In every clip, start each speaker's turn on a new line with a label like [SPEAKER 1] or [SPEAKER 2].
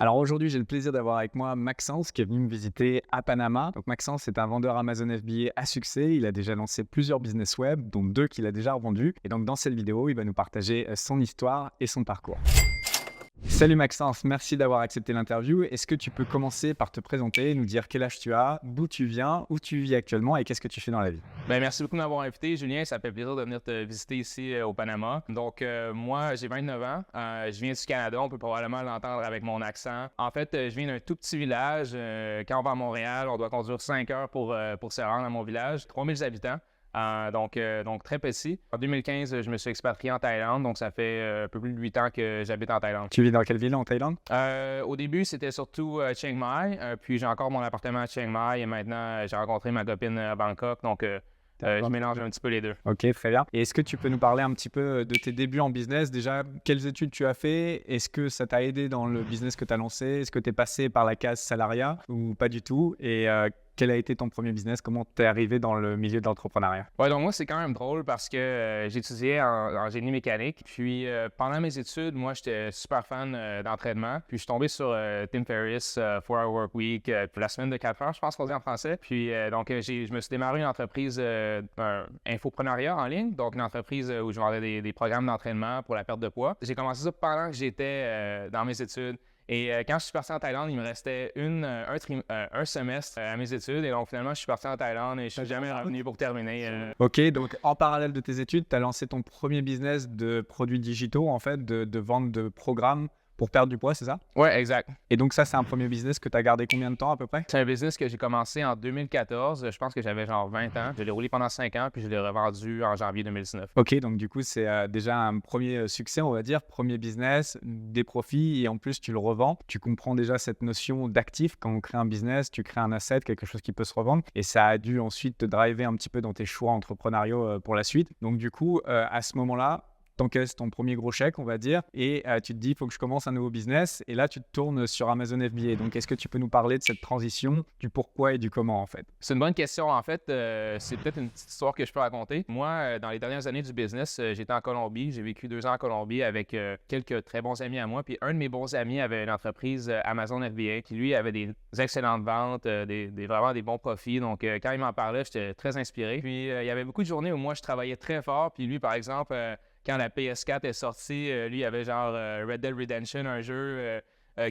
[SPEAKER 1] Alors aujourd'hui, j'ai le plaisir d'avoir avec moi Maxence qui est venu me visiter à Panama. Donc Maxence est un vendeur Amazon FBA à succès. Il a déjà lancé plusieurs business web, dont 2 qu'il a déjà revendus. Et donc dans cette vidéo, il va nous partager son histoire et son parcours. Salut Maxence, merci d'avoir accepté l'interview. Est-ce que tu peux commencer par te présenter, nous dire quel âge tu as, d'où tu viens, où tu vis actuellement et qu'est-ce que tu fais dans la vie?
[SPEAKER 2] Merci beaucoup de m'avoir invité, Julien. Ça fait plaisir de venir te visiter ici au Panama. Donc, moi, j'ai 29 ans. Je viens du Canada. On peut probablement l'entendre avec mon accent. En fait, je viens d'un tout petit village. Quand on va à Montréal, on doit conduire 5 heures pour se rendre à mon village. 3000 habitants. Donc très petit. En 2015, je me suis expatrié en Thaïlande. Donc, ça fait un peu plus de 8 ans que j'habite en Thaïlande.
[SPEAKER 1] Tu vis dans quelle ville en Thaïlande?
[SPEAKER 2] Au début, c'était surtout Chiang Mai. Puis, j'ai encore mon appartement à Chiang Mai. Et maintenant, j'ai rencontré ma copine à Bangkok. Donc, je mélange un petit peu les deux.
[SPEAKER 1] Ok, très bien. Et est-ce que tu peux nous parler un petit peu de tes débuts en business? Déjà, quelles études tu as fait? Est-ce que ça t'a aidé dans le business que tu as lancé? Est-ce que tu es passé par la case salariat ou pas du tout? Et quel a été ton premier business? Comment tu es arrivé dans le milieu de l'entrepreneuriat?
[SPEAKER 2] Ouais, donc moi, c'est quand même drôle parce que j'étudiais en génie mécanique. Puis pendant mes études, moi, j'étais super fan d'entraînement. Puis je suis tombé sur Tim Ferriss, 4 Hour Work Week, la semaine de 4 heures, je pense qu'on dit en français. Puis je me suis démarré une entreprise un infopreneuriat en ligne. Donc une entreprise où je vendais des programmes d'entraînement pour la perte de poids. J'ai commencé ça pendant que j'étais dans mes études. Et quand je suis parti en Thaïlande, il me restait un semestre à mes études. Et donc, finalement, je suis parti en Thaïlande et je suis jamais revenu pour terminer.
[SPEAKER 1] Ok, donc en parallèle de tes études, tu as lancé ton premier business de produits digitaux, en fait, de vente de programmes pour perdre du poids, c'est ça?
[SPEAKER 2] Ouais, exact.
[SPEAKER 1] Et donc ça, c'est un premier business que tu as gardé combien de temps à peu près?
[SPEAKER 2] C'est un business que j'ai commencé en 2014. Je pense que j'avais genre 20 ans. Je l'ai roulé pendant 5 ans, puis je l'ai revendu en janvier 2019.
[SPEAKER 1] Ok, donc du coup, c'est déjà un premier succès, on va dire, premier business, des profits, et en plus, tu le revends. Tu comprends déjà cette notion d'actif. Quand on crée un business, tu crées un asset, quelque chose qui peut se revendre, et ça a dû ensuite te driver un petit peu dans tes choix entrepreneuriaux pour la suite. Donc du coup, à ce moment-là, t'encaisses ton premier gros chèque, on va dire, et tu te dis, il faut que je commence un nouveau business. Et là, tu te tournes sur Amazon FBA. Donc, est-ce que tu peux nous parler de cette transition, du pourquoi et du comment, en fait?
[SPEAKER 2] C'est une bonne question. En fait, c'est peut-être une petite histoire que je peux raconter. Moi, dans les dernières années du business, j'étais en Colombie. J'ai vécu 2 ans en Colombie avec quelques très bons amis à moi. Puis un de mes bons amis avait une entreprise Amazon FBA qui, lui, avait des excellentes ventes, vraiment des bons profits. Donc, quand il m'en parlait, j'étais très inspiré. Puis, il y avait beaucoup de journées où moi, je travaillais très fort. Puis lui, par exemple, quand la PS4 est sortie, lui, il avait genre Red Dead Redemption, un jeu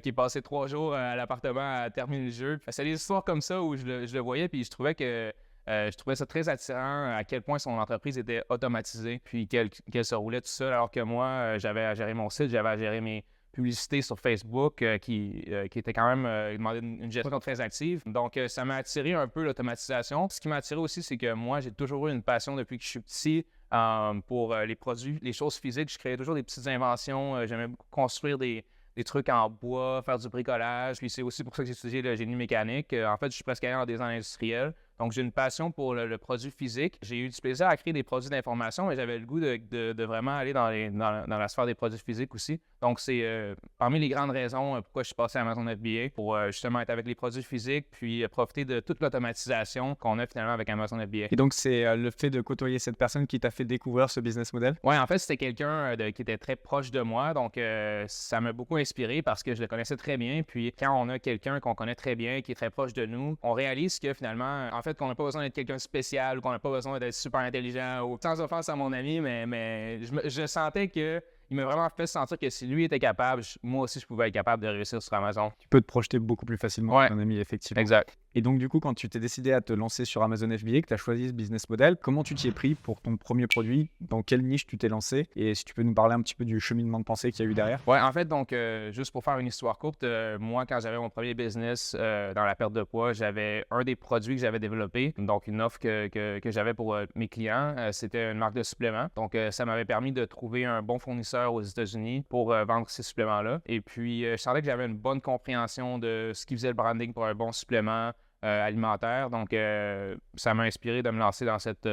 [SPEAKER 2] qui est passé 3 jours à l'appartement à terminer le jeu. C'est des histoires comme ça où je le voyais, puis je trouvais ça très attirant à quel point son entreprise était automatisée, puis qu'elle se roulait tout seul, alors que moi, j'avais à gérer mon site, j'avais à gérer mes publicités sur Facebook qui était quand même demandait une gestion très active. Donc, ça m'a attiré un peu l'automatisation. Ce qui m'a attiré aussi, c'est que moi, j'ai toujours eu une passion depuis que je suis petit pour les produits, les choses physiques. Je créais toujours des petites inventions. J'aimais beaucoup construire des trucs en bois, faire du bricolage. Puis c'est aussi pour ça que j'ai étudié le génie mécanique. En fait, je suis presque allé en design industriel. Donc, j'ai une passion pour le produit physique. J'ai eu du plaisir à créer des produits d'information, mais j'avais le goût de vraiment aller dans la sphère des produits physiques aussi. Donc, c'est parmi les grandes raisons pourquoi je suis passé à Amazon FBA, pour justement être avec les produits physiques, puis profiter de toute l'automatisation qu'on a finalement avec Amazon FBA.
[SPEAKER 1] Et donc, c'est le fait de côtoyer cette personne qui t'a fait découvrir ce business model?
[SPEAKER 2] Oui, en fait, c'était quelqu'un qui était très proche de moi. Donc, ça m'a beaucoup inspiré parce que je le connaissais très bien. Puis, quand on a quelqu'un qu'on connaît très bien, qui est très proche de nous, on réalise que finalement, en fait, qu'on n'a pas besoin d'être quelqu'un de spécial ou qu'on n'a pas besoin d'être super intelligent. Ou sans offense à mon ami, mais je sentais que il m'a vraiment fait sentir que si lui était capable, moi aussi, je pouvais être capable de réussir sur Amazon.
[SPEAKER 1] Tu peux te projeter beaucoup plus facilement
[SPEAKER 2] Ouais,
[SPEAKER 1] que ton ami, effectivement.
[SPEAKER 2] exact.
[SPEAKER 1] Et donc, du coup, quand tu t'es décidé à te lancer sur Amazon FBA, que tu as choisi ce business model, comment tu t'y es pris pour ton premier produit? Dans quelle niche tu t'es lancé? Et si tu peux nous parler un petit peu du cheminement de pensée qu'il y a eu derrière?
[SPEAKER 2] Ouais, en fait, donc, juste pour faire une histoire courte, moi, quand j'avais mon premier business dans la perte de poids, j'avais un des produits que j'avais développé, donc une offre que j'avais pour mes clients, c'était une marque de suppléments. Donc, ça m'avait permis de trouver un bon fournisseur aux États-Unis pour vendre ces suppléments-là. Et puis, je sentais que j'avais une bonne compréhension de ce qui faisait le branding pour un bon supplément alimentaire. Donc, ça m'a inspiré de me lancer dans cette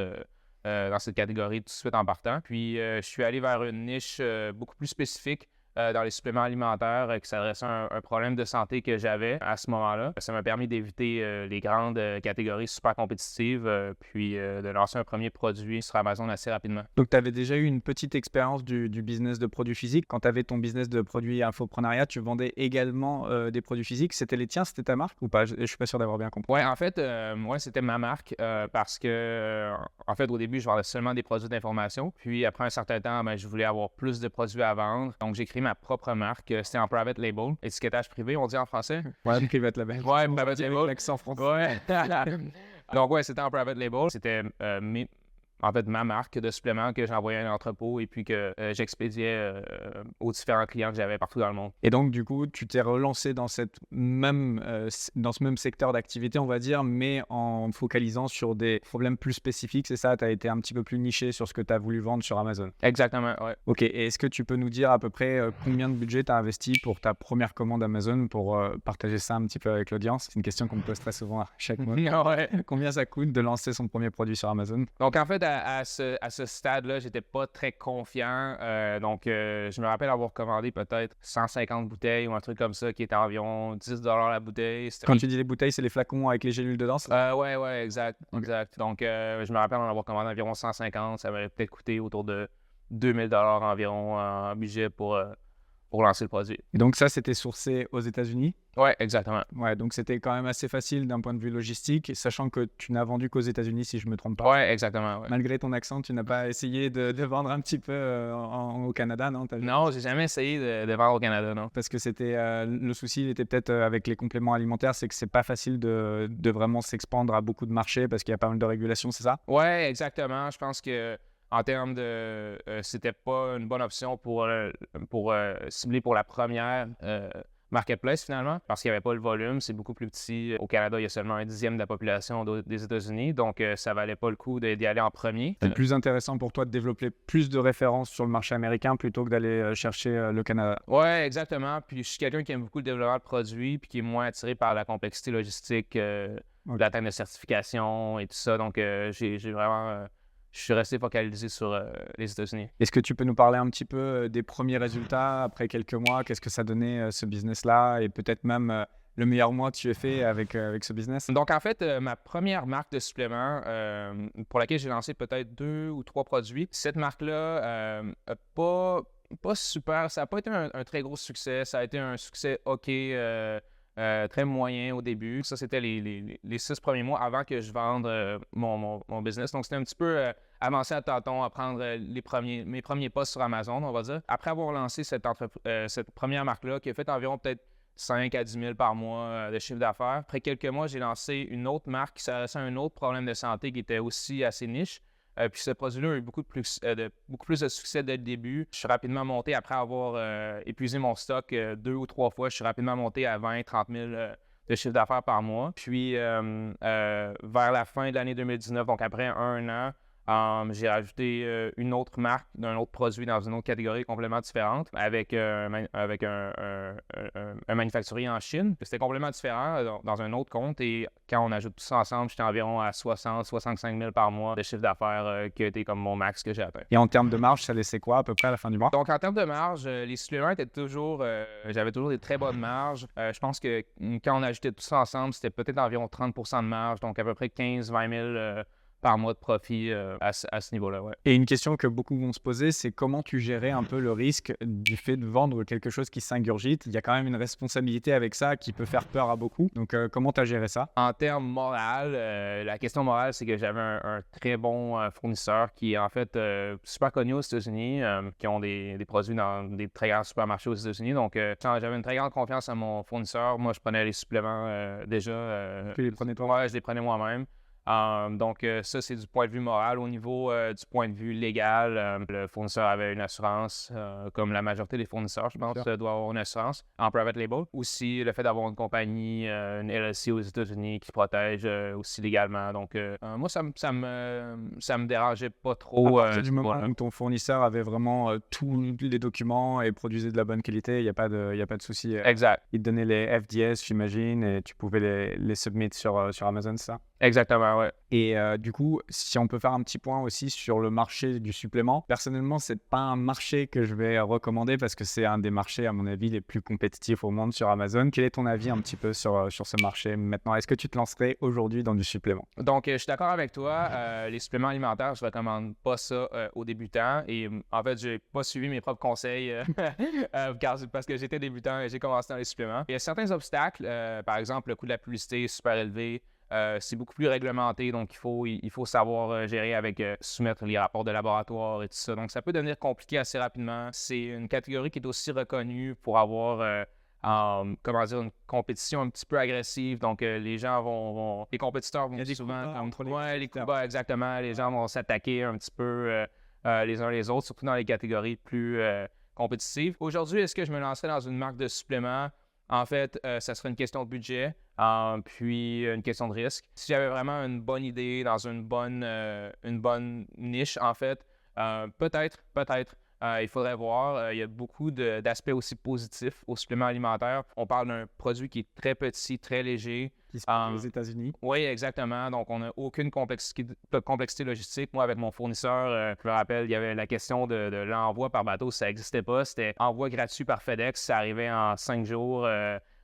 [SPEAKER 2] catégorie tout de suite en partant. Puis, je suis allé vers une niche beaucoup plus spécifique dans les suppléments alimentaires qui s'adressaient à un problème de santé que j'avais à ce moment-là. Ça m'a permis d'éviter les grandes catégories super compétitives, puis de lancer un premier produit sur Amazon assez rapidement.
[SPEAKER 1] Donc, tu avais déjà eu une petite expérience du business de produits physiques. Quand tu avais ton business de produits infoprenariat, tu vendais également des produits physiques. C'était les tiens, c'était ta marque ou pas? Je ne suis pas sûr d'avoir bien compris.
[SPEAKER 2] Ouais, en fait, moi, c'était ma marque parce que, en fait, au début, je vendais seulement des produits d'information. Puis, après un certain temps, je voulais avoir plus de produits à vendre. Donc, j'ai créé ma propre marque. C'était en private label, étiquetage privé, on dit en français.
[SPEAKER 1] Ouais, private label.
[SPEAKER 2] Ouais, private label.
[SPEAKER 1] L'accent français.
[SPEAKER 2] Ouais. Donc, ouais, c'était en private label. C'était en fait, ma marque de suppléments que j'envoyais à un entrepôt et puis que j'expédiais aux différents clients que j'avais partout dans le monde.
[SPEAKER 1] Et donc, du coup, tu t'es relancé dans ce même secteur d'activité, on va dire, mais en focalisant sur des problèmes plus spécifiques, c'est ça? Tu as été un petit peu plus niché sur ce que tu as voulu vendre sur Amazon.
[SPEAKER 2] Exactement, ouais.
[SPEAKER 1] Ok, et est-ce que tu peux nous dire à peu près combien de budget tu as investi pour ta première commande Amazon pour partager ça un petit peu avec l'audience? C'est une question qu'on me pose très souvent à chaque mois.
[SPEAKER 2] Ouais.
[SPEAKER 1] Combien ça coûte de lancer son premier produit sur Amazon?
[SPEAKER 2] Donc, en fait, à ce stade-là, j'étais pas très confiant. Donc, je me rappelle avoir commandé peut-être 150 bouteilles ou un truc comme ça qui était environ 10 $ la bouteille.
[SPEAKER 1] Quand tu dis les bouteilles, c'est les flacons avec les gélules dedans?
[SPEAKER 2] Ouais, exact. Donc, je me rappelle en avoir commandé environ 150. Ça m'aurait peut-être coûté autour de 2000 $ environ en budget pour lancer le produit.
[SPEAKER 1] Et donc ça, c'était sourcé aux États-Unis?
[SPEAKER 2] Ouais, exactement.
[SPEAKER 1] Ouais, donc c'était quand même assez facile d'un point de vue logistique, sachant que tu n'as vendu qu'aux États-Unis, si je ne me trompe pas.
[SPEAKER 2] Ouais, exactement. Ouais.
[SPEAKER 1] Malgré ton accent, tu n'as pas essayé de vendre un petit peu au Canada, non?
[SPEAKER 2] Non, j'ai jamais essayé de vendre au Canada, non.
[SPEAKER 1] Parce que c'était le souci, il était peut-être avec les compléments alimentaires, c'est que c'est pas facile de vraiment s'expandre à beaucoup de marchés parce qu'il y a pas mal de régulations, c'est ça?
[SPEAKER 2] Ouais, exactement. Je pense que en termes de, c'était pas une bonne option pour cibler pour la première marketplace finalement, parce qu'il n'y avait pas le volume. C'est beaucoup plus petit. Au Canada, il y a seulement 1/10 de la population des États-Unis, donc ça valait pas le coup d'y aller en premier.
[SPEAKER 1] C'est plus intéressant pour toi de développer plus de références sur le marché américain plutôt que d'aller chercher le Canada.
[SPEAKER 2] Ouais, exactement. Puis je suis quelqu'un qui aime beaucoup le développement de produits, puis qui est moins attiré par la complexité logistique, l'atteinte de certification et tout ça. Donc j'ai vraiment je suis resté focalisé sur les États-Unis.
[SPEAKER 1] Est-ce que tu peux nous parler un petit peu des premiers résultats après quelques mois? Qu'est-ce que ça donnait ce business-là? Et peut-être même le meilleur mois que tu as fait avec ce business?
[SPEAKER 2] Donc, en fait, ma première marque de suppléments pour laquelle j'ai lancé peut-être 2 ou 3 produits, cette marque-là pas super, ça n'a pas été un très gros succès. Ça a été un succès OK, très moyen au début. Ça, c'était les 6 premiers mois avant que je vende mon business. Donc, c'était un petit peu avancer à tâtons, à prendre mes premiers pas sur Amazon, on va dire. Après avoir lancé cette première marque-là, qui a fait environ peut-être 5 à 10 000 par mois de chiffre d'affaires. Après quelques mois, j'ai lancé une autre marque qui s'adressait à un autre problème de santé qui était aussi assez niche. Puis ce produit-là a eu beaucoup plus de succès dès le début. Je suis rapidement monté, après avoir épuisé mon stock 2 ou 3 fois, je suis rapidement monté à 20-30 000 de chiffre d'affaires par mois. Puis vers la fin de l'année 2019, donc après 1 an, j'ai rajouté une autre marque d'un autre produit dans une autre catégorie complètement différente avec un manufacturier en Chine. C'était complètement différent dans un autre compte et quand on ajoute tout ça ensemble, j'étais environ à 60-65 000 par mois de chiffre d'affaires qui a été comme mon max que j'ai atteint.
[SPEAKER 1] Et en termes de marge, ça laissait quoi à peu près à la fin du mois?
[SPEAKER 2] Donc en termes de marge, les suppléments étaient toujours, j'avais toujours des très bonnes marges. Je pense que quand on ajoutait tout ça ensemble, c'était peut-être environ 30 % de marge, donc à peu près 15-20 000 par mois de profit à ce niveau-là, ouais.
[SPEAKER 1] Et une question que beaucoup vont se poser, c'est comment tu gérais un peu le risque du fait de vendre quelque chose qui s'ingurgite? Il y a quand même une responsabilité avec ça qui peut faire peur à beaucoup. Donc, comment tu as géré ça?
[SPEAKER 2] En termes moral, la question morale, c'est que j'avais un très bon fournisseur qui est en fait super connu aux États-Unis, qui ont des produits dans des très grands supermarchés aux États-Unis. Donc, j'avais une très grande confiance à mon fournisseur. Moi, je prenais les suppléments déjà.
[SPEAKER 1] Tu les prenais toi?
[SPEAKER 2] Ouais, je les prenais moi-même. Donc, ça, c'est du point de vue moral. Au niveau du point de vue légal, le fournisseur avait une assurance, comme la majorité des fournisseurs, je pense, doit avoir une assurance en private label. Aussi, le fait d'avoir une compagnie, une LLC aux États-Unis qui protège aussi légalement. Donc, moi, ça me dérangeait pas trop.
[SPEAKER 1] À partir du moment où ton fournisseur avait vraiment tous les documents et produisait de la bonne qualité, il n'y a pas de souci.
[SPEAKER 2] Exact.
[SPEAKER 1] Il te donnait les FDS, j'imagine, et tu pouvais les submit sur Amazon, c'est ça?
[SPEAKER 2] Exactement, ouais.
[SPEAKER 1] Et du coup, si on peut faire un petit point aussi sur le marché du supplément. Personnellement, c'est pas un marché que je vais recommander parce que c'est un des marchés, à mon avis, les plus compétitifs au monde sur Amazon. Quel est ton avis un petit peu sur ce marché maintenant? Est-ce que tu te lancerais aujourd'hui dans du supplément?
[SPEAKER 2] Donc, je suis d'accord avec toi. Les suppléments alimentaires, je ne recommande pas ça aux débutants. Et en fait, je n'ai pas suivi mes propres conseils parce que j'étais débutant et j'ai commencé dans les suppléments. Il y a certains obstacles. Par exemple, le coût de la publicité est super élevé. C'est beaucoup plus réglementé, donc il faut savoir gérer avec soumettre les rapports de laboratoire et tout ça. Donc, ça peut devenir compliqué assez rapidement. C'est une catégorie qui est aussi reconnue pour avoir comment dire, une compétition un petit peu agressive. Donc, les gens les compétiteurs vont souvent
[SPEAKER 1] entre les
[SPEAKER 2] ouais, les coups bas, exactement. Les gens vont s'attaquer un petit peu les uns les autres, surtout dans les catégories plus compétitives. Aujourd'hui, est-ce que je me lancerais dans une marque de supplément? En fait, ça serait une question de budget, puis une question de risque. Si j'avais vraiment une bonne idée dans une bonne niche, en fait, peut-être. Il faudrait voir. Il y a beaucoup d'aspects aussi positifs au supplément alimentaire. On parle d'un produit qui est très petit, très léger.
[SPEAKER 1] Qui se fait aux États-Unis.
[SPEAKER 2] Oui, exactement. Donc, on n'a aucune complexité logistique. Moi, avec mon fournisseur, je me rappelle, il y avait la question de l'envoi par bateau. Ça n'existait pas. C'était envoi gratuit par FedEx. Ça arrivait en 5 jours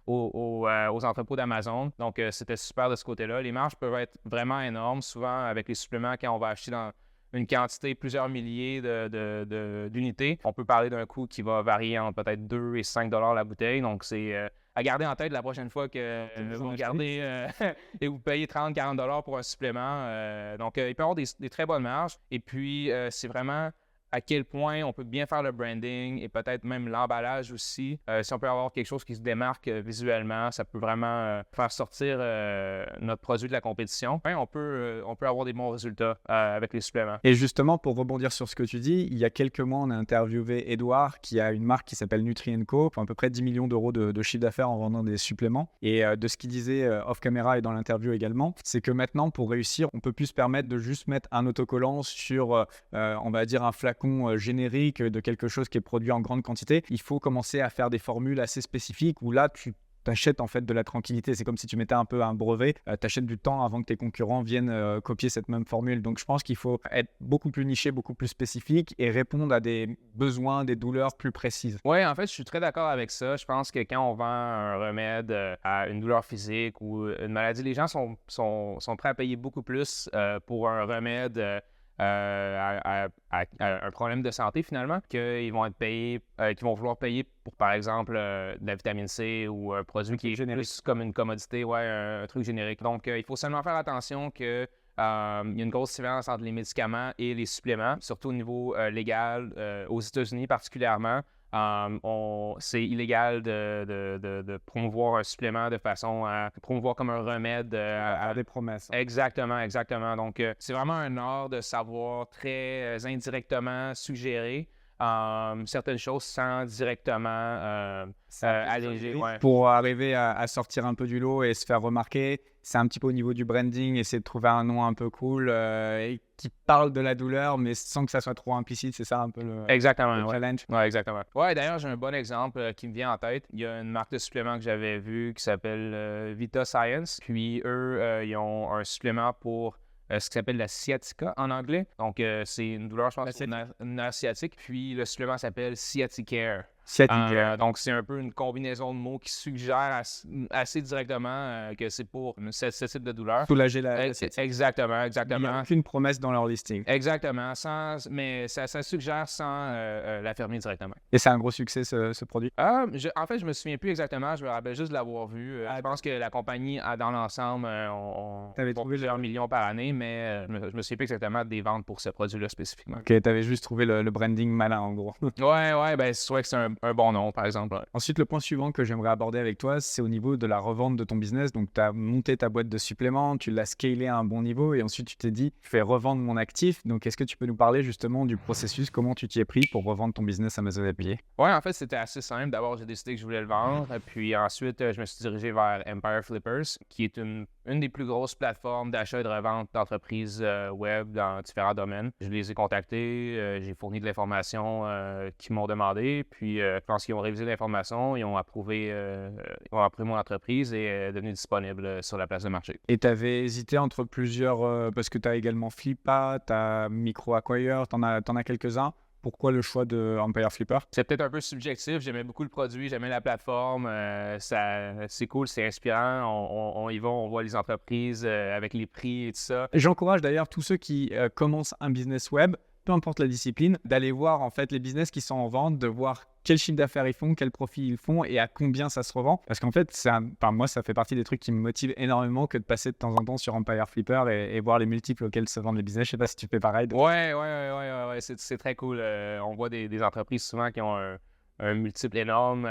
[SPEAKER 2] aux entrepôts d'Amazon. Donc, c'était super de ce côté-là. Les marges peuvent être vraiment énormes. Souvent, avec les suppléments, quand on va acheter dans une quantité, plusieurs milliers d'unités, on peut parler d'un coût qui va varier entre peut-être 2 et 5 $ la bouteille. Donc, c'est à garder en tête la prochaine fois que vous regardez et vous payez 30-40 $ pour un supplément. Donc, il peut y avoir des très bonnes marges. Et puis, c'est vraiment à quel point on peut bien faire le branding et peut-être même l'emballage aussi. Si on peut avoir quelque chose qui se démarque visuellement, ça peut vraiment faire sortir notre produit de la compétition. Ouais, on peut avoir des bons résultats avec les suppléments.
[SPEAKER 1] Et justement, pour rebondir sur ce que tu dis, il y a quelques mois, on a interviewé Edouard qui a une marque qui s'appelle Nutri&Co, à peu près 10 millions d'euros de chiffre d'affaires en vendant des suppléments. Et de ce qu'il disait off-caméra et dans l'interview également, c'est que maintenant, pour réussir, on peut plus se permettre de juste mettre un autocollant sur, on va dire, un flacon générique de quelque chose qui est produit en grande quantité. Il faut commencer à faire des formules assez spécifiques où là, tu t'achètes en fait de la tranquillité. C'est comme si tu mettais un peu un brevet, t'achètes du temps avant que tes concurrents viennent copier cette même formule. Donc je pense qu'il faut être beaucoup plus niché, beaucoup plus spécifique et répondre à des besoins, des douleurs plus précises.
[SPEAKER 2] Oui, en fait, je suis très d'accord avec ça. Je pense que quand on vend un remède à une douleur physique ou une maladie, les gens sont prêts à payer beaucoup plus pour un remède à un problème de santé finalement, qu'ils vont être payés, qu'ils vont vouloir payer pour, par exemple, de la vitamine C ou un produit qui est générique, plus comme une commodité, ouais, un truc générique. Donc, il faut seulement faire attention que il y a une grosse différence entre les médicaments et les suppléments, surtout au niveau légal, aux États-Unis particulièrement. C'est illégal de promouvoir un supplément de façon à promouvoir comme un remède
[SPEAKER 1] à des promesses.
[SPEAKER 2] Exactement. Donc, c'est vraiment un art de savoir très indirectement suggérer certaines choses sans directement alléger. Ouais.
[SPEAKER 1] Pour arriver à sortir un peu du lot et se faire remarquer, c'est un petit peu au niveau du branding, essayer de trouver un nom un peu cool et qui parle de la douleur, mais sans que ça soit trop implicite. C'est ça un peu le challenge.
[SPEAKER 2] Ouais, exactement. Ouais, d'ailleurs, j'ai un bon exemple qui me vient en tête. Il y a une marque de supplément que j'avais vue qui s'appelle Vita Science. Puis eux, ils ont un supplément pour ce qui s'appelle la sciatica en anglais. Donc, c'est une douleur, je pense, nerf sciatique. Puis, le supplément s'appelle Sciaticare. Donc, c'est un peu une combinaison de mots qui suggère assez directement que c'est pour ce type de douleur.
[SPEAKER 1] Soulager la
[SPEAKER 2] Exactement.
[SPEAKER 1] Il n'y a aucune promesse dans leur listing.
[SPEAKER 2] Exactement, mais ça suggère sans l'affirmer directement.
[SPEAKER 1] Et c'est un gros succès, ce produit?
[SPEAKER 2] En fait, je me souviens plus exactement. Je me rappelle juste de l'avoir vu. Je pense que la compagnie, dans l'ensemble, on
[SPEAKER 1] T'avais trouvé
[SPEAKER 2] plusieurs millions par année, mais je me souviens plus exactement des ventes pour ce produit-là spécifiquement.
[SPEAKER 1] Ok, t'avais juste trouvé le branding malin, en gros.
[SPEAKER 2] Ouais, ben c'est vrai que c'est un bon nom, par exemple. Ouais.
[SPEAKER 1] Ensuite, le point suivant que j'aimerais aborder avec toi, c'est au niveau de la revente de ton business. Donc, tu as monté ta boîte de suppléments, tu l'as scalé à un bon niveau et ensuite, tu t'es dit, je vais revendre mon actif. Donc, est-ce que tu peux nous parler justement du processus, comment tu t'y es pris pour revendre ton business Amazon FBA?
[SPEAKER 2] Ouais, en fait, c'était assez simple. D'abord, j'ai décidé que je voulais le vendre. Puis ensuite, je me suis dirigé vers Empire Flippers, qui est une une des plus grosses plateformes d'achat et de revente d'entreprises web dans différents domaines. Je les ai contactés, j'ai fourni de l'information qu'ils m'ont demandé, puis je pense qu'ils ont révisé l'information, ils ont approuvé mon entreprise et est devenue disponible sur la place de marché.
[SPEAKER 1] Et tu avais hésité entre plusieurs, parce que tu as également Flippa, tu as MicroAcquire, tu en as quelques-uns. Pourquoi le choix de Empire Flipper?
[SPEAKER 2] C'est peut-être un peu subjectif. J'aimais beaucoup le produit, j'aimais la plateforme. C'est cool, c'est inspirant. On y va, on voit les entreprises avec les prix et tout ça.
[SPEAKER 1] J'encourage d'ailleurs tous ceux qui commencent un business web, peu importe la discipline, d'aller voir en fait les business qui sont en vente, de voir quel chiffre d'affaires ils font, quel profit ils font et à combien ça se revend. Parce qu'en fait, moi, ça fait partie des trucs qui me motivent énormément que de passer de temps en temps sur Empire Flipper et voir les multiples auxquels se vendent les business. Je sais pas si tu fais pareil.
[SPEAKER 2] Ouais, c'est très cool. On voit des entreprises souvent qui ont un multiple énorme,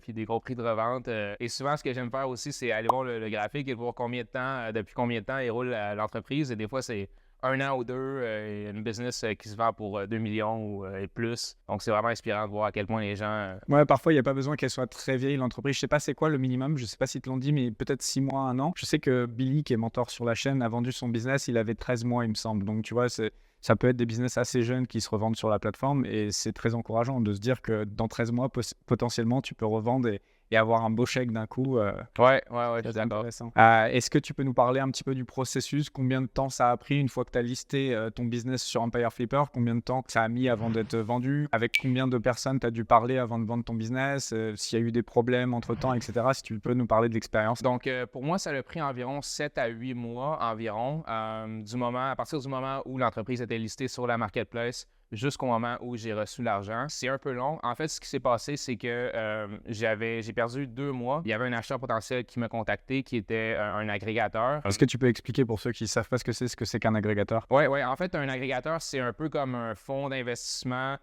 [SPEAKER 2] puis des gros prix de revente. Et souvent, ce que j'aime faire aussi, c'est aller voir le graphique et voir depuis combien de temps il roule l'entreprise. Et des fois, c'est 1 an ou 2, une business qui se vend pour 2 millions et plus. Donc, c'est vraiment inspirant de voir à quel point les gens...
[SPEAKER 1] Ouais, parfois, il n'y a pas besoin qu'elle soit très vieille, l'entreprise. Je sais pas c'est quoi le minimum. Je sais pas s'ils te l'ont dit, mais peut-être 6 mois, 1 an. Je sais que Billy, qui est mentor sur la chaîne, a vendu son business. Il avait 13 mois, il me semble. Donc, tu vois, ça peut être des business assez jeunes qui se revendent sur la plateforme. Et c'est très encourageant de se dire que dans 13 mois, potentiellement, tu peux revendre et avoir un beau chèque d'un coup.
[SPEAKER 2] Ouais, je suis
[SPEAKER 1] C'est
[SPEAKER 2] d'accord.
[SPEAKER 1] intéressant. Est-ce que tu peux nous parler un petit peu du processus? Combien de temps ça a pris une fois que tu as listé ton business sur Empire Flipper? Combien de temps ça a mis avant d'être vendu? Avec combien de personnes tu as dû parler avant de vendre ton business? S'il y a eu des problèmes entre-temps, etc. Si tu peux nous parler de l'expérience.
[SPEAKER 2] Donc, pour moi, ça a pris environ 7 à 8 mois environ, à partir du moment où l'entreprise était listée sur la marketplace jusqu'au moment où j'ai reçu l'argent. C'est un peu long. En fait, ce qui s'est passé, c'est que j'ai perdu 2 mois. Il y avait un acheteur potentiel qui m'a contacté, qui était un agrégateur.
[SPEAKER 1] Est-ce que tu peux expliquer pour ceux qui ne savent pas ce que c'est qu'un agrégateur?
[SPEAKER 2] Oui. En fait, un agrégateur, c'est un peu comme un fonds d'investissement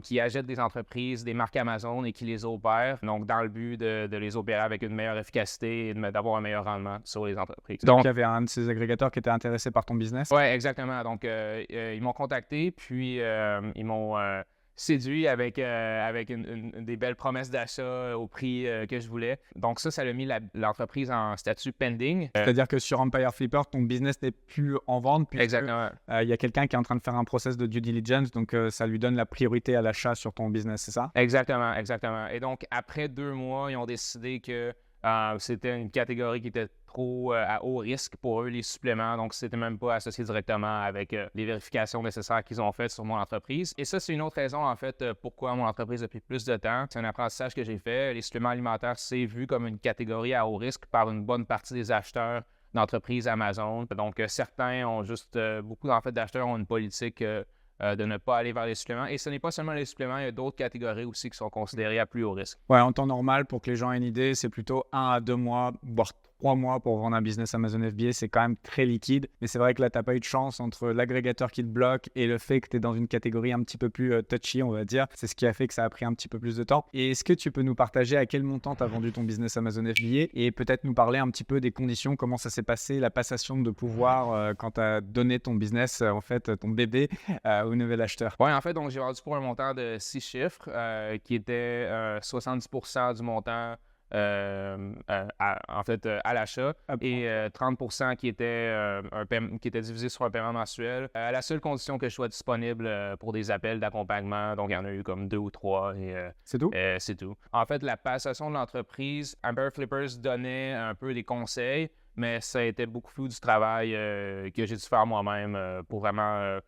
[SPEAKER 2] qui achète des entreprises, des marques Amazon et qui les opère, donc dans le but de les opérer avec une meilleure efficacité et d'avoir un meilleur rendement sur les entreprises.
[SPEAKER 1] Donc, il y avait un de ces agrégateurs qui était intéressé par ton business?
[SPEAKER 2] Oui, exactement. Donc, ils m'ont contacté, puis ils m'ont séduit avec des belles promesses d'achat au prix que je voulais. Donc ça a mis l'entreprise en statut pending.
[SPEAKER 1] C'est-à-dire que sur Empire Flipper, ton business n'est plus en vente puisque
[SPEAKER 2] Exactement.
[SPEAKER 1] il y a quelqu'un qui est en train de faire un process de due diligence, donc ça lui donne la priorité à l'achat sur ton business, c'est ça?
[SPEAKER 2] Exactement. Et donc, après 2 mois, ils ont décidé que c'était une catégorie qui était trop à haut risque pour eux, les suppléments. Donc, c'était même pas associé directement avec les vérifications nécessaires qu'ils ont faites sur mon entreprise. Et ça, c'est une autre raison, en fait, pourquoi mon entreprise a pris plus de temps. C'est un apprentissage que j'ai fait. Les suppléments alimentaires, c'est vu comme une catégorie à haut risque par une bonne partie des acheteurs d'entreprises Amazon. Donc, certains ont juste... beaucoup, en fait, d'acheteurs ont une politique... de ne pas aller vers les suppléments. Et ce n'est pas seulement les suppléments, il y a d'autres catégories aussi qui sont considérées à plus haut risque.
[SPEAKER 1] Ouais, en temps normal, pour que les gens aient une idée, c'est plutôt 1 à 2 mois, voire 3 mois pour vendre un business Amazon FBA, c'est quand même très liquide. Mais c'est vrai que là, tu n'as pas eu de chance entre l'agrégateur qui te bloque et le fait que tu es dans une catégorie un petit peu plus touchy, on va dire. C'est ce qui a fait que ça a pris un petit peu plus de temps. Et est-ce que tu peux nous partager à quel montant tu as vendu ton business Amazon FBA et peut-être nous parler un petit peu des conditions, comment ça s'est passé, la passation de pouvoir quand tu as donné ton business, en fait, ton bébé au nouvel acheteur?
[SPEAKER 2] Oui, en fait, donc j'ai vendu pour un montant de 6 chiffres qui était 70% du montant à l'achat et 30% qui était divisé sur un paiement mensuel à la seule condition que je sois disponible pour des appels d'accompagnement. Donc, il y en a eu comme 2 ou 3.
[SPEAKER 1] C'est tout?
[SPEAKER 2] C'est tout. En fait, la passation de l'entreprise, Empire Flippers donnait un peu des conseils, mais ça a été beaucoup du travail que j'ai dû faire moi-même pour vraiment...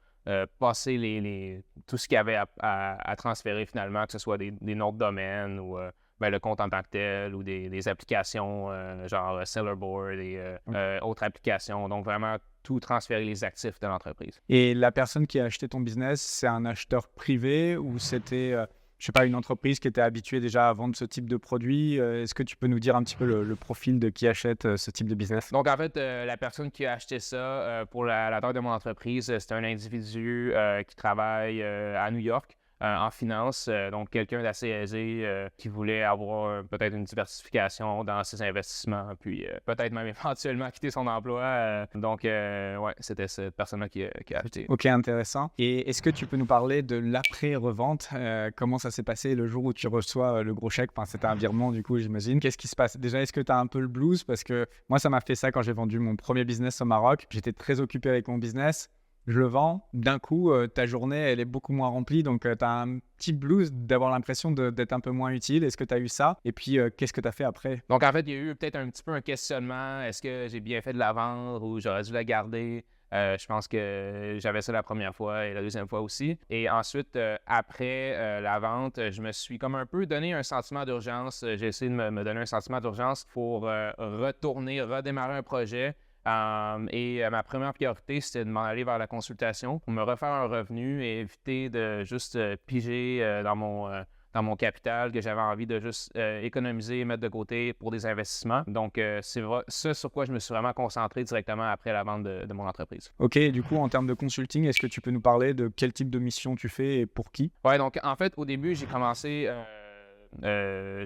[SPEAKER 2] passer tout ce qu'il y avait à transférer finalement, que ce soit des noms de domaine ou le compte en tant que tel ou des applications genre Sellerboard et autres applications. Donc, vraiment, tout transférer les actifs de l'entreprise.
[SPEAKER 1] Et la personne qui a acheté ton business, c'est un acheteur privé ou c'était, je sais pas, une entreprise qui était habituée déjà à vendre ce type de produit? Est-ce que tu peux nous dire un petit peu le profil de qui achète ce type de business?
[SPEAKER 2] Donc, en fait, la personne qui a acheté ça pour la taille de mon entreprise, c'était un individu qui travaille à New York. en finance, donc quelqu'un d'assez aisé qui voulait avoir peut-être une diversification dans ses investissements, puis peut-être même éventuellement quitter son emploi. Donc, ouais, c'était cette personne-là qui a acheté.
[SPEAKER 1] Ok, intéressant. Et est-ce que tu peux nous parler de l'après-revente? Comment ça s'est passé le jour où tu reçois le gros chèque? Enfin, c'était un virement, du coup, j'imagine. Qu'est-ce qui se passe? Déjà, est-ce que tu as un peu le blues? Parce que moi, ça m'a fait ça quand j'ai vendu mon premier business au Maroc. J'étais très occupé avec mon business. Je le vends. D'un coup, ta journée, elle est beaucoup moins remplie. Donc, tu as un petit blues d'avoir l'impression d'être un peu moins utile. Est-ce que tu as eu ça? Et puis, qu'est-ce que tu as fait après?
[SPEAKER 2] Donc, en fait, il y a eu peut-être un petit peu un questionnement. Est-ce que j'ai bien fait de la vendre ou j'aurais dû la garder? Je pense que j'avais ça la première fois et la deuxième fois aussi. Et ensuite, après la vente, je me suis comme un peu donné un sentiment d'urgence. J'ai essayé de me donner un sentiment d'urgence pour redémarrer un projet. Et ma première priorité, c'était de m'en aller vers la consultation pour me refaire un revenu et éviter de juste piger dans mon capital que j'avais envie de juste économiser et mettre de côté pour des investissements. Donc, c'est ça sur quoi je me suis vraiment concentré directement après la vente de mon entreprise.
[SPEAKER 1] Ok, et du coup, en termes de consulting, est-ce que tu peux nous parler de quel type de mission tu fais et pour qui?
[SPEAKER 2] Ouais, donc en fait, au début, j'ai commencé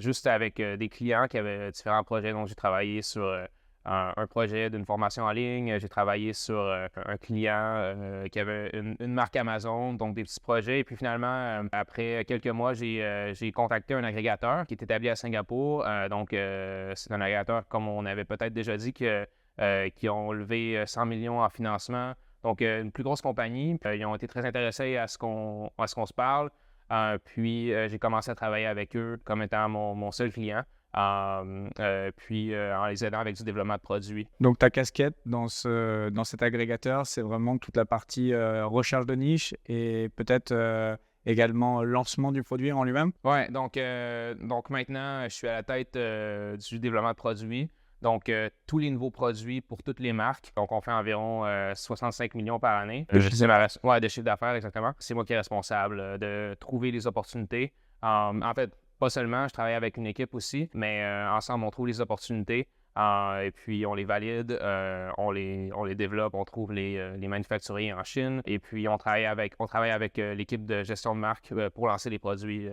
[SPEAKER 2] juste avec des clients qui avaient différents projets. Donc, j'ai travaillé sur un projet d'une formation en ligne. J'ai travaillé sur un client qui avait une marque Amazon, donc des petits projets. Et puis finalement, après quelques mois, j'ai contacté un agrégateur qui est établi à Singapour. Donc, c'est un agrégateur, comme on avait peut-être déjà dit, qui ont levé 100 millions en financement. Donc, une plus grosse compagnie. Ils ont été très intéressés à ce qu'on se parle. Puis, j'ai commencé à travailler avec eux comme étant mon seul client. Puis en les aidant avec du développement de produits.
[SPEAKER 1] Donc, ta casquette dans cet agrégateur, c'est vraiment toute la partie recherche de niche et peut-être également lancement du produit en lui-même?
[SPEAKER 2] Ouais, donc maintenant, je suis à la tête du développement de produits. Donc, tous les nouveaux produits pour toutes les marques. Donc, on fait environ 65 millions par année. De chiffre d'affaires, exactement. C'est moi qui est responsable de trouver les opportunités. En fait, pas seulement, je travaille avec une équipe aussi, mais ensemble, on trouve les opportunités et puis on les valide, on les développe, on trouve les manufacturiers en Chine et puis on travaille avec l'équipe de gestion de marque pour lancer les produits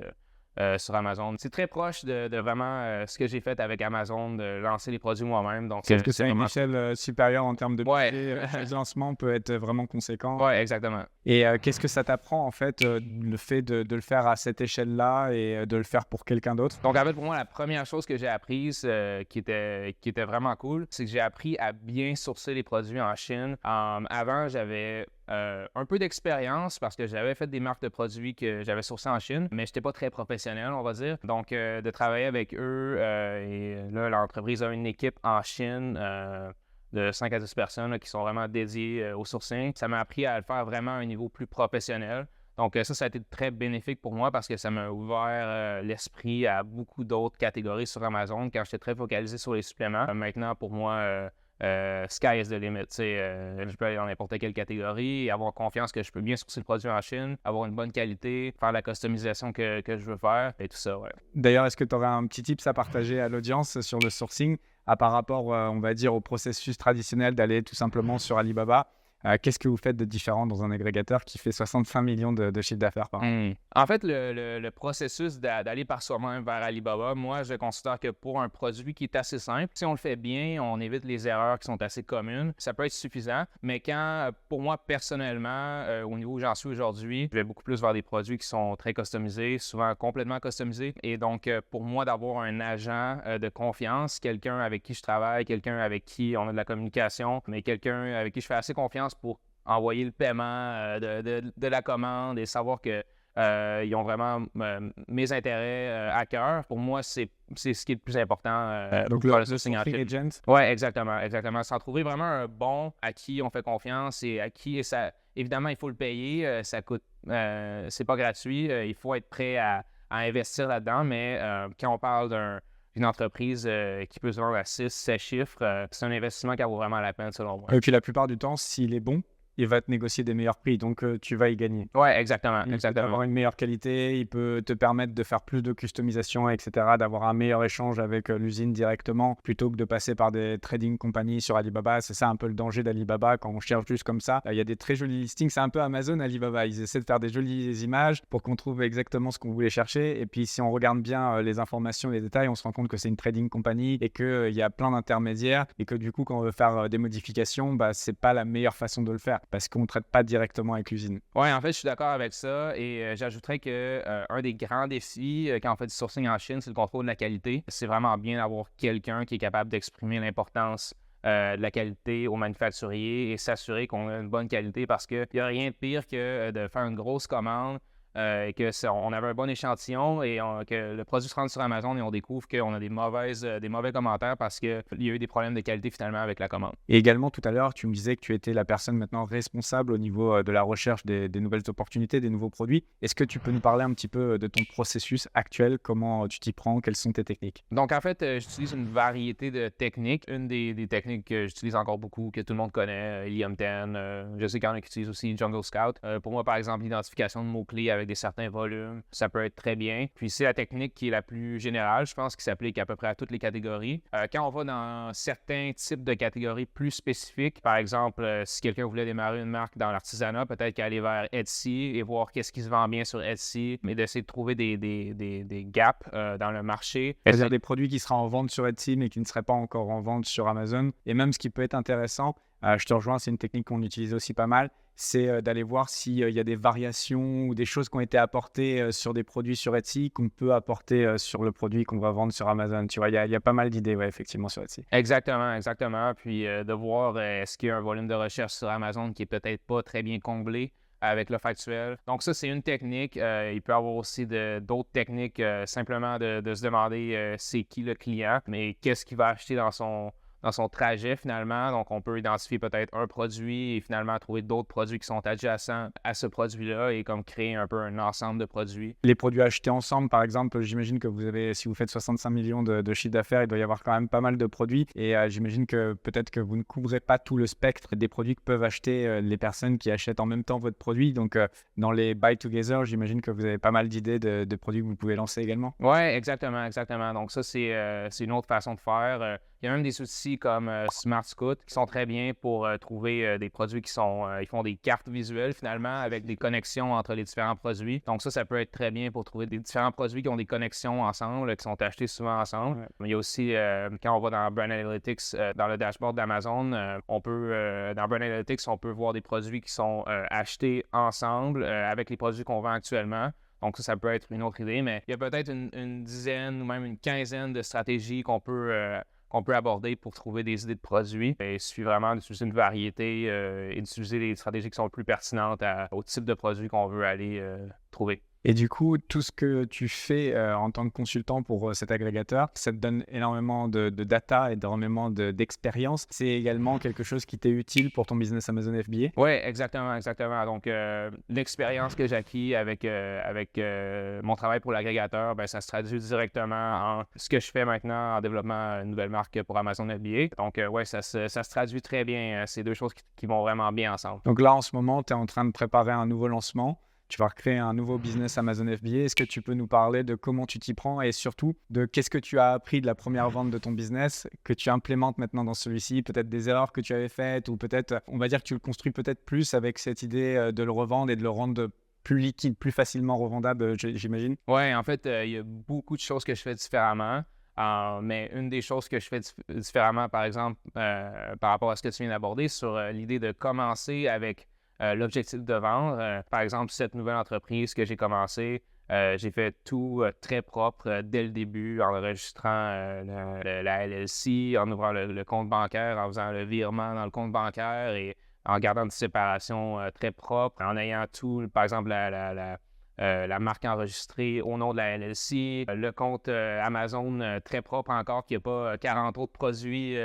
[SPEAKER 2] sur Amazon. C'est très proche de vraiment ce que j'ai fait avec Amazon, de lancer les produits moi-même. Donc,
[SPEAKER 1] Sauf que c'est à une échelle supérieure en termes de
[SPEAKER 2] Ouais.
[SPEAKER 1] budget. Le lancement peut être vraiment conséquent.
[SPEAKER 2] Ouais, exactement.
[SPEAKER 1] Et qu'est-ce que ça t'apprend en fait, le fait de le faire à cette échelle-là et de le faire pour quelqu'un d'autre?
[SPEAKER 2] Donc, en fait, pour moi, la première chose que j'ai apprise qui était vraiment cool, c'est que j'ai appris à bien sourcer les produits en Chine. Avant, j'avais un peu d'expérience parce que j'avais fait des marques de produits que j'avais sourcées en Chine, mais je n'étais pas très professionnel, on va dire. Donc, de travailler avec eux, et là, l'entreprise a une équipe en Chine de 5 à 10 personnes là, qui sont vraiment dédiées au sourcing. Ça m'a appris à le faire vraiment à un niveau plus professionnel. Donc, ça a été très bénéfique pour moi parce que ça m'a ouvert l'esprit à beaucoup d'autres catégories sur Amazon quand j'étais très focalisé sur les suppléments. Maintenant, pour moi, sky is the limit. Je peux aller dans n'importe quelle catégorie et avoir confiance que je peux bien sourcer le produit en Chine, avoir une bonne qualité, faire la customisation que je veux faire et tout ça. Ouais.
[SPEAKER 1] D'ailleurs, est-ce que tu aurais un petit tips à partager à l'audience sur le sourcing par rapport, on va dire, au processus traditionnel d'aller tout simplement sur Alibaba? Qu'est-ce que vous faites de différent dans un agrégateur qui fait 65 millions de chiffre d'affaires par an?
[SPEAKER 2] En fait, le processus d'aller par soi-même vers Alibaba, moi, je considère que pour un produit qui est assez simple, si on le fait bien, on évite les erreurs qui sont assez communes, ça peut être suffisant. Mais quand, pour moi, personnellement, au niveau où j'en suis aujourd'hui, je vais beaucoup plus vers des produits qui sont très customisés, souvent complètement customisés. Et donc, pour moi, d'avoir un agent de confiance, quelqu'un avec qui je travaille, quelqu'un avec qui on a de la communication, mais quelqu'un avec qui je fais assez confiance pour envoyer le paiement de la commande et savoir que ils ont vraiment mes intérêts à cœur. Pour moi, c'est ce qui est le plus important.
[SPEAKER 1] Donc,
[SPEAKER 2] pour
[SPEAKER 1] le
[SPEAKER 2] le sourcing en
[SPEAKER 1] sourcing
[SPEAKER 2] Chine.
[SPEAKER 1] agent.
[SPEAKER 2] Oui, exactement. S'en trouver vraiment un bon à qui on fait confiance et à qui ça. Évidemment, il faut le payer. Ça coûte. C'est pas gratuit. Il faut être prêt à investir là-dedans. Mais quand on parle d'une entreprise qui peut se vendre à 6, 7 chiffres, c'est un investissement qui vaut vraiment la peine, selon moi.
[SPEAKER 1] Et puis la plupart du temps, s'il est bon, il va te négocier des meilleurs prix, donc tu vas y gagner.
[SPEAKER 2] Ouais, exactement,
[SPEAKER 1] Il peut
[SPEAKER 2] exactement.
[SPEAKER 1] avoir une meilleure qualité, il peut te permettre de faire plus de customisation, etc., d'avoir un meilleur échange avec l'usine directement, plutôt que de passer par des trading companies sur Alibaba. C'est ça un peu le danger d'Alibaba quand on cherche juste comme ça. Il y a des très jolis listings, c'est un peu Amazon, Alibaba. Ils essaient de faire des jolies images pour qu'on trouve exactement ce qu'on voulait chercher. Et puis si on regarde bien les informations, les détails, on se rend compte que c'est une trading company et qu'il y a plein d'intermédiaires et que du coup, quand on veut faire des modifications, c'est pas la meilleure façon de le faire parce qu'on ne traite pas directement avec l'usine.
[SPEAKER 2] Ouais, en fait, je suis d'accord avec ça et j'ajouterais que un des grands défis quand on fait du sourcing en Chine, c'est le contrôle de la qualité. C'est vraiment bien d'avoir quelqu'un qui est capable d'exprimer l'importance de la qualité aux manufacturiers et s'assurer qu'on a une bonne qualité parce qu'il n'y a rien de pire que de faire une grosse commande et on avait un bon échantillon et que le produit se rende sur Amazon et on découvre qu'on a des mauvais commentaires parce qu'il y a eu des problèmes de qualité finalement avec la commande.
[SPEAKER 1] Et également, tout à l'heure, tu me disais que tu étais la personne maintenant responsable au niveau de la recherche des nouvelles opportunités, des nouveaux produits. Est-ce que tu peux nous parler un petit peu de ton processus actuel? Comment tu t'y prends? Quelles sont tes techniques?
[SPEAKER 2] Donc, en fait, j'utilise une variété de techniques. Une des techniques que j'utilise encore beaucoup, que tout le monde connaît, Helium 10, je sais qu'il y en a qui utilisent aussi Jungle Scout. Pour moi, par exemple, l'identification de mots-clés avec des certains volumes, ça peut être très bien. Puis, c'est la technique qui est la plus générale, je pense, qui s'applique à peu près à toutes les catégories. Quand on va dans certains types de catégories plus spécifiques, par exemple, si quelqu'un voulait démarrer une marque dans l'artisanat, peut-être qu'aller vers Etsy et voir qu'est-ce qui se vend bien sur Etsy, mais d'essayer de trouver des gaps dans le marché.
[SPEAKER 1] C'est-à-dire des produits qui seraient en vente sur Etsy, mais qui ne seraient pas encore en vente sur Amazon. Et même ce qui peut être intéressant, je te rejoins, c'est une technique qu'on utilise aussi pas mal, c'est d'aller voir s'il y a des variations ou des choses qui ont été apportées sur des produits sur Etsy qu'on peut apporter sur le produit qu'on va vendre sur Amazon. Tu vois, il y a pas mal d'idées, ouais, effectivement, sur Etsy.
[SPEAKER 2] Exactement, exactement. Puis de voir est-ce qu'il y a un volume de recherche sur Amazon qui est peut-être pas très bien comblé avec l'offre actuelle. Donc ça, c'est une technique. Il peut y avoir aussi d'autres techniques, simplement de se demander c'est qui le client, mais qu'est-ce qu'il va acheter dans son trajet finalement. Donc, on peut identifier peut-être un produit et finalement trouver d'autres produits qui sont adjacents à ce produit-là et comme créer un peu un ensemble de produits.
[SPEAKER 1] Les produits achetés ensemble, par exemple, j'imagine que si vous faites 65 millions de chiffre d'affaires, il doit y avoir quand même pas mal de produits. Et j'imagine que peut-être que vous ne couvrez pas tout le spectre des produits que peuvent acheter les personnes qui achètent en même temps votre produit. Donc, dans les buy together, j'imagine que vous avez pas mal d'idées de produits que vous pouvez lancer également.
[SPEAKER 2] Oui, exactement, exactement. Donc ça, c'est une autre façon de faire. Il y a même des outils comme Smart Scout qui sont très bien pour trouver des produits ils font des cartes visuelles finalement avec des connexions entre les différents produits. Donc ça peut être très bien pour trouver des différents produits qui ont des connexions ensemble, qui sont achetés souvent ensemble. Ouais. Il y a aussi, quand on va dans Brand Analytics, dans le dashboard d'Amazon, dans Brand Analytics, on peut voir des produits qui sont achetés ensemble avec les produits qu'on vend actuellement. Donc ça peut être une autre idée, mais il y a peut-être une dizaine ou même une quinzaine de stratégies qu'on peut aborder pour trouver des idées de produits. Et il suffit vraiment d'utiliser une variété et d'utiliser des stratégies qui sont plus pertinentes au type de produit qu'on veut aller trouver.
[SPEAKER 1] Et du coup, tout ce que tu fais en tant que consultant pour cet agrégateur, ça te donne énormément de data et énormément d'expérience. C'est également quelque chose qui t'est utile pour ton business Amazon FBA?
[SPEAKER 2] Oui, exactement, exactement. Donc, l'expérience que j'ai acquis avec mon travail pour l'agrégateur, ça se traduit directement en ce que je fais maintenant en développant une nouvelle marque pour Amazon FBA. Donc, oui, ça se traduit très bien. C'est deux choses qui vont vraiment bien ensemble.
[SPEAKER 1] Donc là, en ce moment, tu es en train de préparer un nouveau lancement. Tu vas recréer un nouveau business Amazon FBA. Est-ce que tu peux nous parler de comment tu t'y prends et surtout de qu'est-ce que tu as appris de la première vente de ton business que tu implémentes maintenant dans celui-ci? Peut-être des erreurs que tu avais faites ou peut-être, on va dire que tu le construis peut-être plus avec cette idée de le revendre et de le rendre plus liquide, plus facilement revendable, j'imagine?
[SPEAKER 2] Oui, en fait, il y a beaucoup de choses que je fais différemment. Mais une des choses que je fais différemment, par exemple, par rapport à ce que tu viens d'aborder, sur l'idée de commencer avec l'objectif de vendre. Par exemple, cette nouvelle entreprise que j'ai commencée, j'ai fait tout très propre dès le début, en enregistrant la LLC, en ouvrant le compte bancaire, en faisant le virement dans le compte bancaire et en gardant une séparation très propre, en ayant tout, par exemple, la marque enregistrée au nom de la LLC, le compte Amazon très propre encore, qui n'a pas 40 autres produits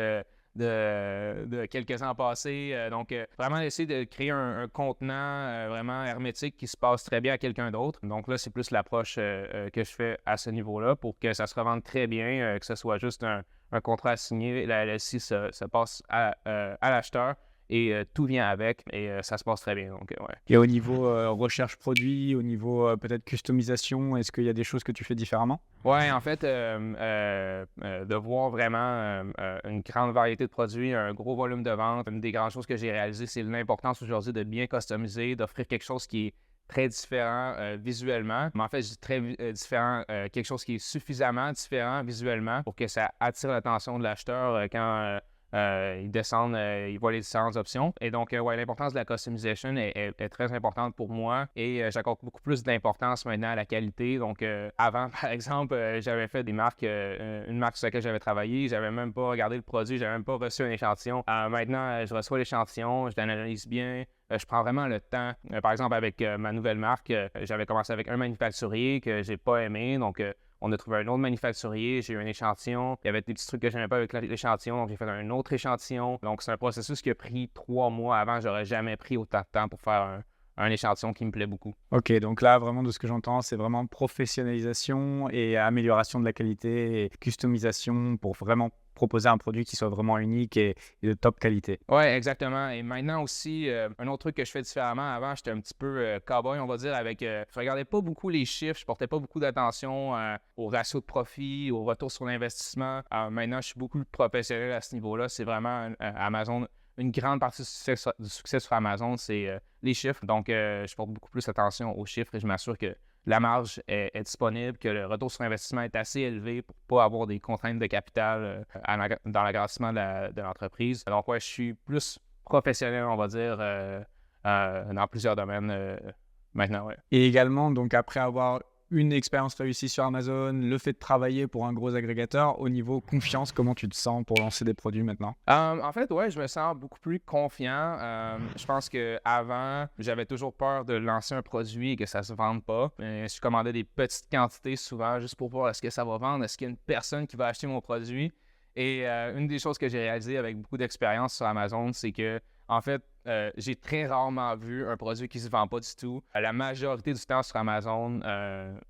[SPEAKER 2] de quelques ans passés. Donc, vraiment essayer de créer un contenant vraiment hermétique qui se passe très bien à quelqu'un d'autre. Donc là, c'est plus l'approche que je fais à ce niveau-là pour que ça se revende très bien, que ce soit juste un contrat signé, la LLC se passe à l'acheteur et tout vient avec et ça se passe très bien. Donc, ouais.
[SPEAKER 1] Et au niveau recherche produit, au niveau peut-être customisation, est-ce qu'il y a des choses que tu fais différemment?
[SPEAKER 2] Ouais, en fait, de voir vraiment une grande variété de produits, un gros volume de vente, une des grandes choses que j'ai réalisées, c'est l'importance aujourd'hui de bien customiser, d'offrir quelque chose qui est très différent visuellement. Mais en fait, je dis très différent, quelque chose qui est suffisamment différent visuellement pour que ça attire l'attention de l'acheteur quand ils descendent, ils voient les différentes options. Et donc, ouais, l'importance de la customization est très importante pour moi et j'accorde beaucoup plus d'importance maintenant à la qualité. Donc, avant, par exemple, j'avais fait des marques, une marque sur laquelle j'avais travaillé, j'avais même pas regardé le produit, j'avais même pas reçu un échantillon. Maintenant, je reçois l'échantillon, je l'analyse bien. Je prends vraiment le temps. Par exemple, avec ma nouvelle marque, j'avais commencé avec un manufacturier que j'ai pas aimé. Donc, on a trouvé un autre manufacturier, j'ai eu un échantillon. Il y avait des petits trucs que je n'aimais pas avec l'échantillon, donc j'ai fait un autre échantillon. Donc, c'est un processus qui a pris 3 mois avant. J'aurais jamais pris autant de temps pour faire un échantillon qui me plaît beaucoup.
[SPEAKER 1] Ok, donc là, vraiment, de ce que j'entends, c'est vraiment professionnalisation et amélioration de la qualité et customisation pour vraiment proposer un produit qui soit vraiment unique et de top qualité.
[SPEAKER 2] Oui, exactement. Et maintenant aussi, un autre truc que je fais différemment, avant, j'étais un petit peu cow-boy, on va dire, avec... je regardais pas beaucoup les chiffres, je portais pas beaucoup d'attention au ratio de profit, au retour sur l'investissement. Maintenant, je suis beaucoup plus professionnel à ce niveau-là. C'est vraiment Amazon... Une grande partie du succès sur Amazon, c'est les chiffres. Donc, je porte beaucoup plus attention aux chiffres et je m'assure que la marge est disponible, que le retour sur investissement est assez élevé pour ne pas avoir des contraintes de capital dans l'agrandissement de l'entreprise. Donc, ouais, je suis plus professionnel, on va dire, dans plusieurs domaines maintenant, ouais.
[SPEAKER 1] Et également, donc après avoir une expérience réussie sur Amazon, le fait de travailler pour un gros agrégateur, au niveau confiance, comment tu te sens pour lancer des produits maintenant?
[SPEAKER 2] En fait, ouais, je me sens beaucoup plus confiant. Je pense qu'avant, j'avais toujours peur de lancer un produit et que ça se vende pas. Je commandais des petites quantités souvent juste pour voir est-ce que ça va vendre, est-ce qu'il y a une personne qui va acheter mon produit. Et une des choses que j'ai réalisées avec beaucoup d'expérience sur Amazon, c'est que, en fait, j'ai très rarement vu un produit qui ne se vend pas du tout. La majorité du temps sur Amazon,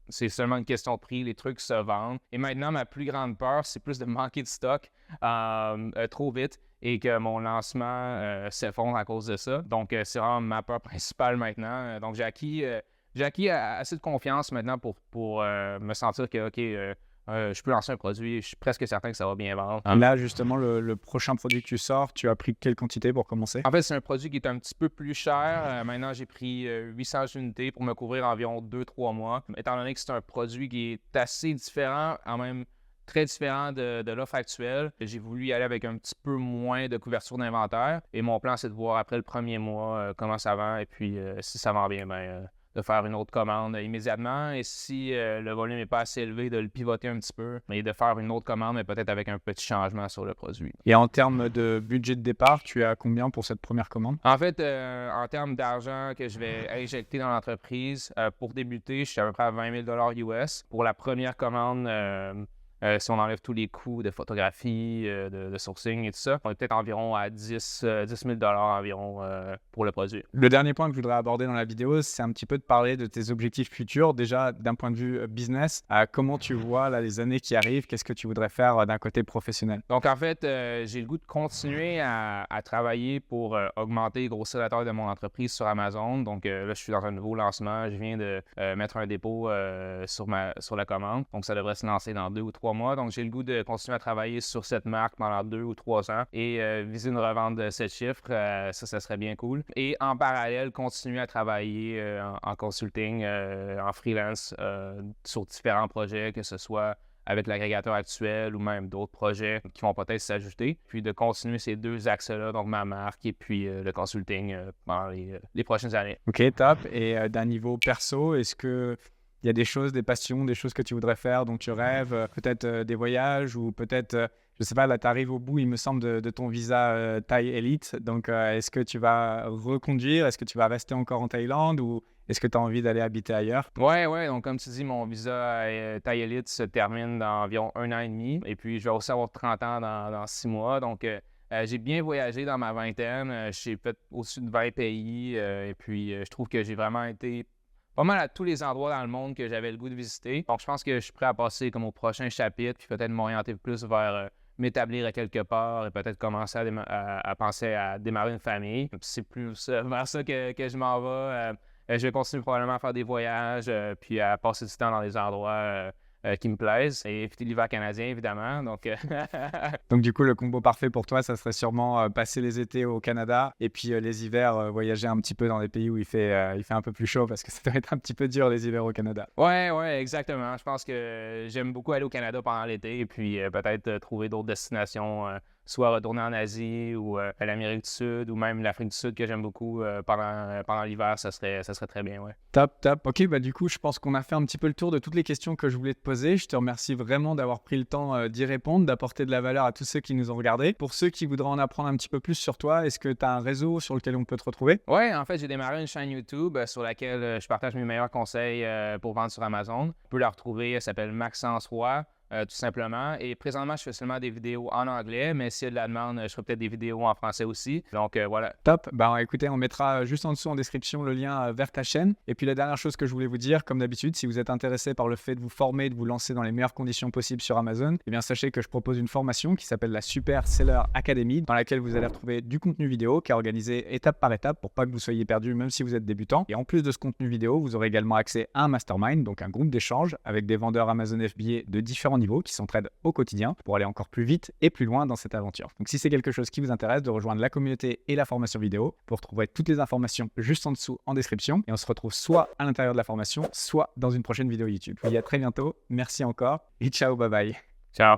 [SPEAKER 2] c'est seulement une question de prix, les trucs se vendent. Et maintenant, ma plus grande peur, c'est plus de manquer de stock trop vite et que mon lancement s'effondre à cause de ça. Donc, c'est vraiment ma peur principale maintenant. Donc, j'ai acquis assez de confiance maintenant pour me sentir que, OK, je peux lancer un produit, je suis presque certain que ça va bien vendre.
[SPEAKER 1] Là, justement, le prochain produit que tu sors, tu as pris quelle quantité pour commencer?
[SPEAKER 2] En fait, c'est un produit qui est un petit peu plus cher. Maintenant, j'ai pris 800 unités pour me couvrir environ 2-3 mois. Étant donné que c'est un produit qui est assez différent, en même très différent de l'offre actuelle, j'ai voulu y aller avec un petit peu moins de couverture d'inventaire. Et mon plan, c'est de voir après le premier mois comment ça vend. Et puis, si ça vend bien, de faire une autre commande immédiatement. Et si le volume n'est pas assez élevé, de le pivoter un petit peu et de faire une autre commande, mais peut-être avec un petit changement sur le produit.
[SPEAKER 1] Et en termes de budget de départ, tu es à combien pour cette première commande?
[SPEAKER 2] En fait, en termes d'argent que je vais injecter dans l'entreprise, pour débuter, je suis à peu près à 20 000 US. Pour la première commande, si on enlève tous les coûts de photographie, de sourcing et tout ça, on est peut-être environ à 10 000 environ pour le produit.
[SPEAKER 1] Le dernier point que je voudrais aborder dans la vidéo, c'est un petit peu de parler de tes objectifs futurs. Déjà, d'un point de vue business, comment tu vois là, les années qui arrivent? Qu'est-ce que tu voudrais faire d'un côté professionnel?
[SPEAKER 2] Donc, en fait, j'ai le goût de continuer à travailler pour augmenter et grossir la taille de mon entreprise sur Amazon. Donc, là, je suis dans un nouveau lancement. Je viens de mettre un dépôt sur la commande. Donc, ça devrait se lancer dans 2 ou 3 mois. Donc, j'ai le goût de continuer à travailler sur cette marque pendant 2 ou 3 ans et viser une revente de 7 chiffres. Ça serait bien cool. Et en parallèle, continuer à travailler en consulting, en freelance sur différents projets, que ce soit avec l'agrégateur actuel ou même d'autres projets qui vont peut-être s'ajouter. Puis de continuer ces deux axes-là, donc ma marque et puis le consulting pendant les prochaines années.
[SPEAKER 1] Ok, top. Et d'un niveau perso, est-ce que il y a des choses, des passions, des choses que tu voudrais faire, dont tu rêves, peut-être des voyages ou peut-être, je ne sais pas, là tu arrives au bout, il me semble, de ton visa Thai Elite. Donc, est-ce que tu vas reconduire? Est-ce que tu vas rester encore en Thaïlande ou est-ce que tu as envie d'aller habiter ailleurs?
[SPEAKER 2] Ouais. Donc, comme tu dis, mon visa Thai Elite se termine dans environ 1 an et demi. Et puis, je vais aussi avoir 30 ans dans 6 mois. Donc, j'ai bien voyagé dans ma vingtaine. J'ai fait au-dessus de 20 pays. Et puis, je trouve que j'ai vraiment été pas mal à tous les endroits dans le monde que j'avais le goût de visiter. Donc, je pense que je suis prêt à passer comme au prochain chapitre, puis peut-être m'orienter plus vers m'établir à quelque part et peut-être commencer à penser à démarrer une famille. C'est plus vers ça que je m'en vais. Je vais continuer probablement à faire des voyages, puis à passer du temps dans des endroits qui me plaisent et éviter l'hiver canadien, évidemment. Donc,
[SPEAKER 1] Donc du coup, le combo parfait pour toi, ça serait sûrement passer les étés au Canada et puis les hivers, voyager un petit peu dans des pays où il fait un peu plus chaud parce que ça doit être un petit peu dur les hivers au Canada.
[SPEAKER 2] ouais, exactement. Je pense que j'aime beaucoup aller au Canada pendant l'été et puis peut-être trouver d'autres destinations, soit retourner en Asie ou à l'Amérique du Sud ou même l'Afrique du Sud que j'aime beaucoup pendant l'hiver, ça serait très bien, ouais.
[SPEAKER 1] Top, top. Ok, bah du coup, je pense qu'on a fait un petit peu le tour de toutes les questions que je voulais te poser. Je te remercie vraiment d'avoir pris le temps d'y répondre, d'apporter de la valeur à tous ceux qui nous ont regardés. Pour ceux qui voudraient en apprendre un petit peu plus sur toi, est-ce que tu as un réseau sur lequel on peut te retrouver?
[SPEAKER 2] Ouais, en fait, j'ai démarré une chaîne YouTube sur laquelle je partage mes meilleurs conseils pour vendre sur Amazon. Tu peux la retrouver, elle s'appelle Maxence Roy. Tout simplement. Et présentement, je fais seulement des vidéos en anglais, mais s'il y a de la demande, je ferai peut-être des vidéos en français aussi. Donc, voilà.
[SPEAKER 1] Top. Bah écoutez, on mettra juste en dessous en description le lien vers ta chaîne. Et puis la dernière chose que je voulais vous dire, comme d'habitude, si vous êtes intéressé par le fait de vous former, de vous lancer dans les meilleures conditions possibles sur Amazon, eh bien sachez que je propose une formation qui s'appelle la Super Seller Academy, dans laquelle vous allez retrouver du contenu vidéo qui est organisé étape par étape pour pas que vous soyez perdu, même si vous êtes débutant. Et en plus de ce contenu vidéo, vous aurez également accès à un mastermind, donc un groupe d'échange avec des vendeurs Amazon FBA de différents niveaux qui s'entraident au quotidien pour aller encore plus vite et plus loin dans cette aventure. Donc si c'est quelque chose qui vous intéresse de rejoindre la communauté et la formation vidéo, vous retrouverez toutes les informations juste en dessous en description et on se retrouve soit à l'intérieur de la formation, soit dans une prochaine vidéo YouTube. Je vous dis à très bientôt, merci encore et ciao, bye bye.
[SPEAKER 2] Ciao.